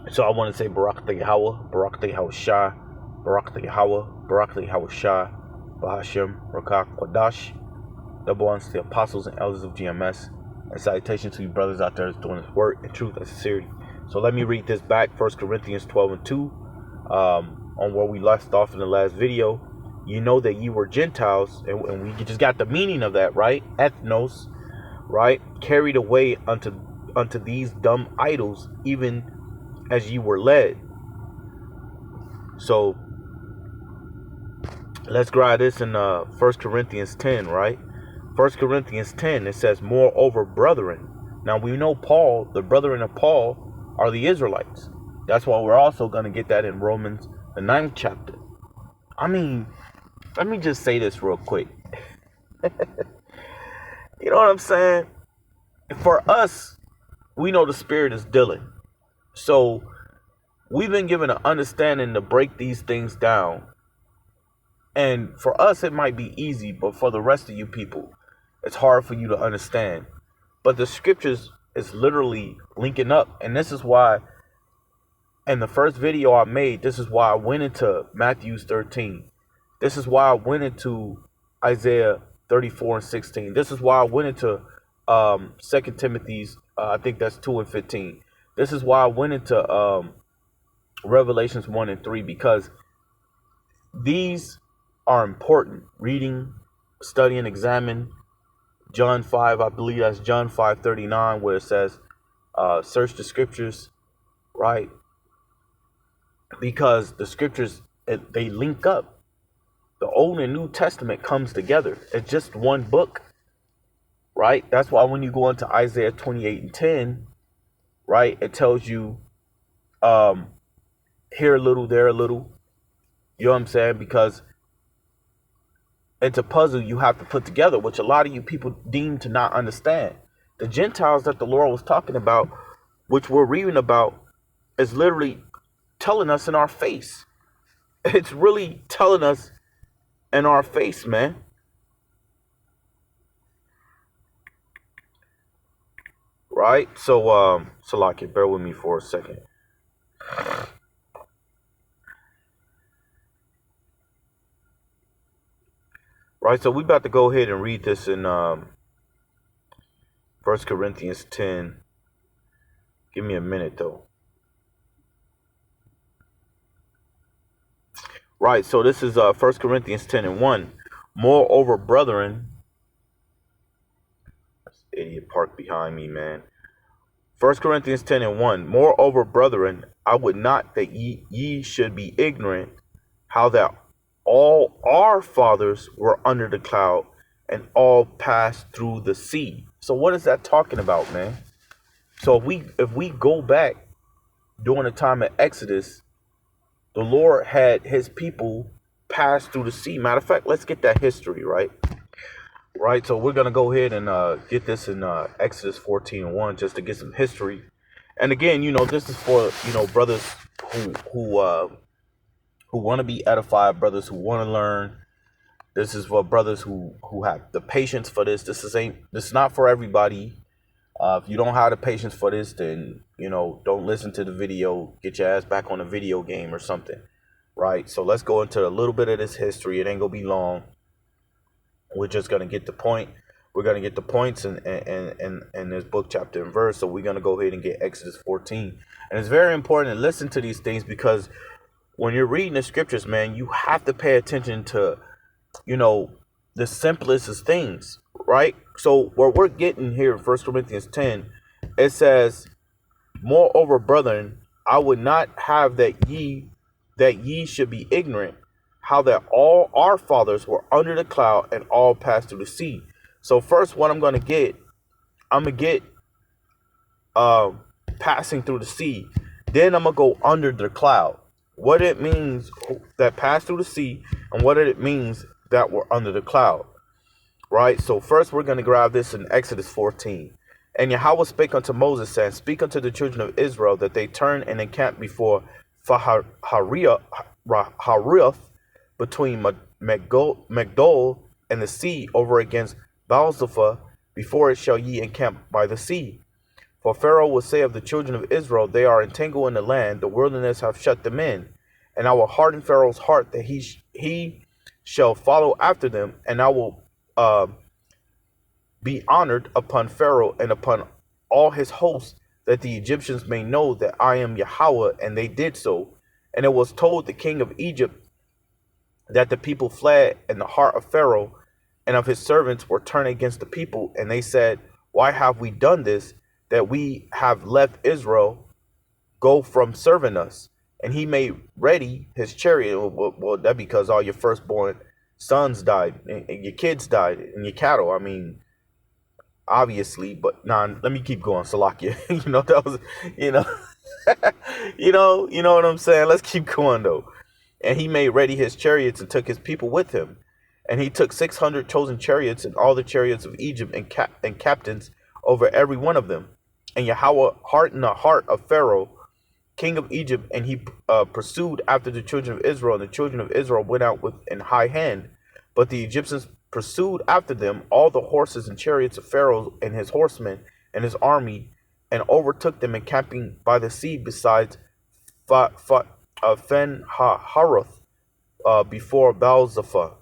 So I want to say Barak Yahweh, Barak Yahweh Shah, Barak Yahweh, Barak Yahweh Shah, Bahashim, Rakak Kwadash, double honors to the apostles and elders of GMS, and salutations to you brothers out there that's doing this work in truth and sincerity. So let me read this back, 1 Corinthians 12 and 2, on where we left off in the last video. You know that ye were Gentiles, and we just got the meaning of that, right? Ethnos, right? Carried away unto these dumb idols, even as ye were led. So let's grab this in 1 Corinthians 10, right? 1 Corinthians 10, it says, moreover, brethren. Now we know Paul, the brethren of Paul, are the Israelites. That's why we're also going to get that in Romans, the 9th chapter. I mean, let me just say this real quick. You know what I'm saying? For us, we know the Spirit is dealing. So we've been given an understanding to break these things down. And for us, it might be easy, but for the rest of you people, it's hard for you to understand. But the scriptures is literally linking up. And this is why, in the first video I made, this is why I went into Matthew 13. This is why I went into Isaiah 34 and 16. This is why I went into 2 Timothy's, I think that's 2 and 15. This is why I went into Revelations 1 and 3, because these are important. Reading, study, and examine. John 5, I believe that's John 5:39, where it says, search the scriptures, right? Because the scriptures, they link up. The Old and New Testament comes together. It's just one book, right? That's why when you go into Isaiah 28 and 10, right, it tells you here a little, there a little. You know what I'm saying? Because it's a puzzle you have to put together, which a lot of you people deem to not understand. The Gentiles that the Lord was talking about, which we're reading about, is literally telling us in our face. It's really telling us in our face, man. Right? So, Salaki, bear with me for a second. Right, so we about to go ahead and read this in 1 Corinthians 10. Give me a minute, though. Right, so this is 1 Corinthians 10 and 1. Moreover, brethren, this idiot parked behind me, man. 1 Corinthians 10 and 1. Moreover, brethren, I would not that ye should be ignorant how that all our fathers were under the cloud and all passed through the sea. So what is that talking about, man? So if we go back during the time of Exodus, the Lord had his people pass through the sea. Matter of fact, let's get that history, right? Right, so we're going to go ahead and get this in Exodus 14 and 1 just to get some history. And again, you know, this is for, you know, brothers who want to be edified, brothers who want to learn. This is for brothers who have the patience for this. This is not for everybody. If you don't have the patience for this, then, you know, don't listen to the video. Get your ass back on a video game or something, right? So let's go into a little bit of this history. It ain't gonna be long. We're just gonna get the point. We're gonna get the points in this book, chapter, and verse. So we're gonna go ahead and get Exodus 14. And it's very important to listen to these things, because when you're reading the scriptures, man, you have to pay attention to, you know, the simplest of things, right? So what we're getting here in 1 Corinthians 10, it says, moreover, brethren, I would not have that ye should be ignorant how that all our fathers were under the cloud and all passed through the sea. So first, what I'm going to get passing through the sea. Then I'm going to go under the cloud. What it means that passed through the sea, and what it means that we're under the cloud. Right? So first we're going to grab this in Exodus 14. And Yahweh spake unto Moses, saying, speak unto the children of Israel that they turn and encamp before Harioth between Migdol and the sea over against Baalzephah, before it shall ye encamp by the sea. For Pharaoh will say of the children of Israel, they are entangled in the land, the wilderness hath shut them in. And I will harden Pharaoh's heart that he shall follow after them, and I will be honored upon Pharaoh and upon all his hosts, that the Egyptians may know that I am Yahweh. And they did so. And it was told the king of Egypt that the people fled, and the heart of Pharaoh and of his servants were turned against the people. And they said, why have we done this, that we have left Israel go from serving us? And he made ready his chariot. Well, that because all your firstborn sons died, and your kids died, and your cattle. I mean, obviously, but let me keep going. Salakia, that was, you know what I'm saying. Let's keep going though. And he made ready his chariots and took his people with him. And he took 600 chosen chariots and all the chariots of Egypt and captains over every one of them. And Yahweh hardened the heart of Pharaoh, king of Egypt, and he pursued after the children of Israel. And the children of Israel went out with in high hand. But the Egyptians pursued after them all the horses and chariots of Pharaoh and his horsemen and his army, and overtook them encamping by the sea besides Fen Haroth before Baal-zephah.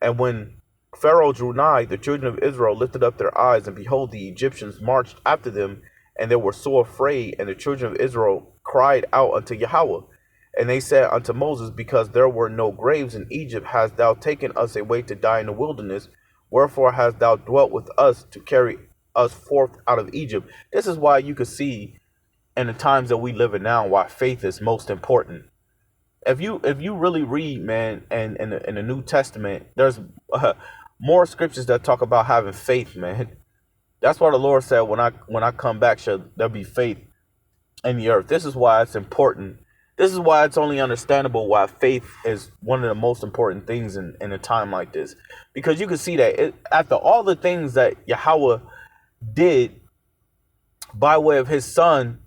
And when Pharaoh drew nigh, the children of Israel lifted up their eyes, and behold, the Egyptians marched after them, and they were so afraid. And the children of Israel cried out unto Yahweh. And they said unto Moses, because there were no graves in Egypt, hast thou taken us away to die in the wilderness? Wherefore hast thou dwelt with us to carry us forth out of Egypt? This is why you could see in the times that we live in now why faith is most important. If you really read, man, and in the New Testament, there's more scriptures that talk about having faith, man. That's why the Lord said, when I come back, shall there be faith in the earth. This is why it's important. This is why it's only understandable why faith is one of the most important things in a time like this. Because you can see that after all the things that Yahweh did by way of his son,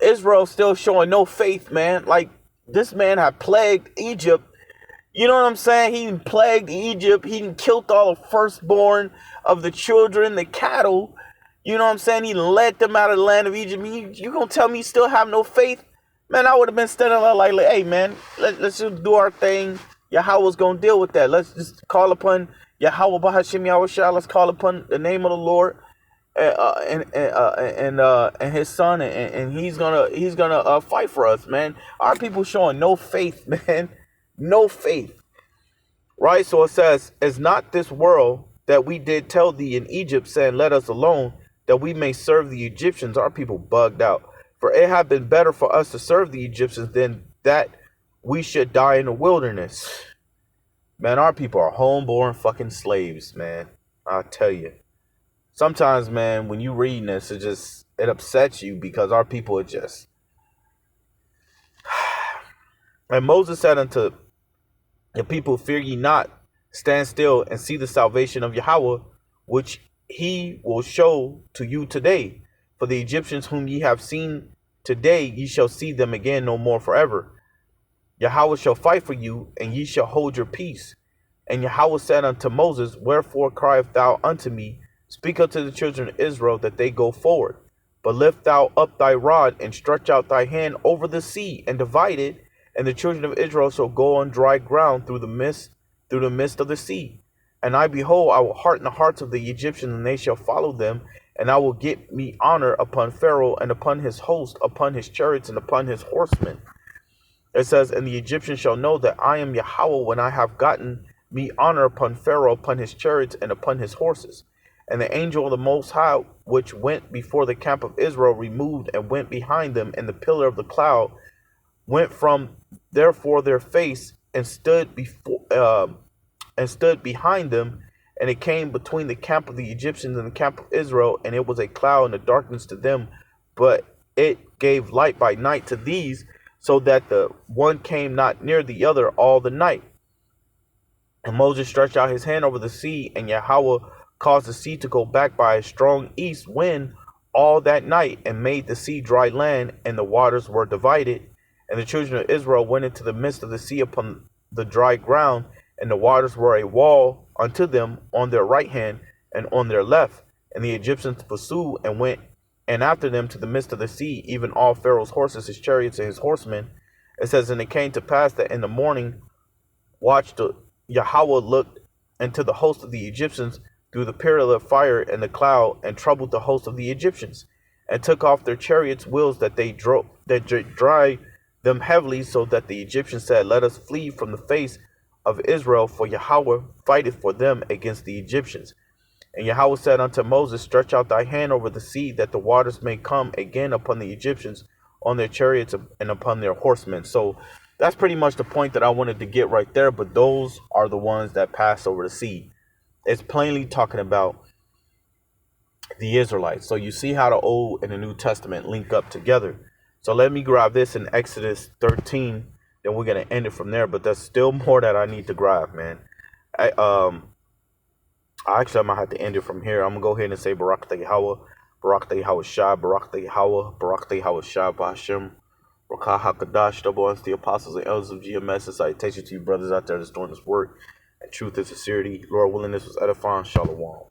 Israel still showing no faith, man. Like, this man had plagued Egypt. You know what I'm saying? He plagued Egypt. He killed all the firstborn of the children, the cattle. You know what I'm saying? He led them out of the land of Egypt. You gonna tell me you still have no faith? Man, I would have been standing there like, hey, man, let's just do our thing. Yahweh's gonna deal with that. Let's just call upon Yahweh Bahashim Yahushua. Let's call upon the name of the Lord and his son, and he's gonna fight for us, man. Our people showing no faith, man, no faith, right? So it says, "Is not this world that we did tell thee in Egypt, saying, let us alone, that we may serve the Egyptians?" Our people bugged out. "For it had been better for us to serve the Egyptians than that we should die in the wilderness." Man, our people are homeborn fucking slaves, man. I tell you. Sometimes, man, when you reading this, it upsets you because our people are just. And Moses said unto the people, "Fear ye not, stand still and see the salvation of Yahweh, which he will show to you today. For the Egyptians whom ye have seen today, ye shall see them again no more forever. Yahweh shall fight for you, and ye shall hold your peace." And Yahweh said unto Moses, "Wherefore criest thou unto me? Speak unto the children of Israel that they go forward. But lift thou up thy rod, and stretch out thy hand over the sea, and divide it, and the children of Israel shall go on dry ground through the midst of the sea. And I, behold, I will harden the hearts of the Egyptians, and they shall follow them. And I will get me honor upon Pharaoh, and upon his host, upon his chariots, and upon his horsemen." It says, "And the Egyptians shall know that I am Yahweh, when I have gotten me honor upon Pharaoh, upon his chariots, and upon his horses." And the angel of the Most High, which went before the camp of Israel, removed and went behind them, and the pillar of the cloud went from therefore their face, and stood behind them, and it came between the camp of the Egyptians and the camp of Israel, and it was a cloud and a darkness to them, but it gave light by night to these, so that the one came not near the other all the night. And Moses stretched out his hand over the sea, and Yahweh caused the sea to go back by a strong east wind all that night, and made the sea dry land, and the waters were divided. And the children of Israel went into the midst of the sea upon the dry ground, and the waters were a wall unto them on their right hand and on their left. And the Egyptians pursued and went and after them to the midst of the sea, even all Pharaoh's horses, his chariots, and his horsemen. It says, and it came to pass that in the morning watched Yahweh looked into the host of the Egyptians through the pillar of fire and the cloud, and troubled the host of the Egyptians, and took off their chariots' wheels that they drove drive them heavily, so that the Egyptians said, let us flee from the face of Israel, for Yahweh fighteth for them against the Egyptians. And Yahweh said unto Moses, stretch out thy hand over the sea, that the waters may come again upon the Egyptians, on their chariots and upon their horsemen. So that's pretty much the point that I wanted to get right there. But those are the ones that pass over the sea. It's plainly talking about the Israelites. So you see how the Old and the New Testament link up together. So let me grab this in Exodus 13. Then we're going to end it from there. But there's still more that I need to grab, man. Actually, I might have to end it from here. I'm going to go ahead and say Barak Yahweh, Barak Yahweh Shah, Barak Yahweh, Barak Yahweh Shah, Ba'ashem, Rakah HaKadosh, double unto the apostles and elders of GMS, and salutation to you brothers out there that's doing this work. And truth and sincerity, Lord willing, this was edifying. Shalom.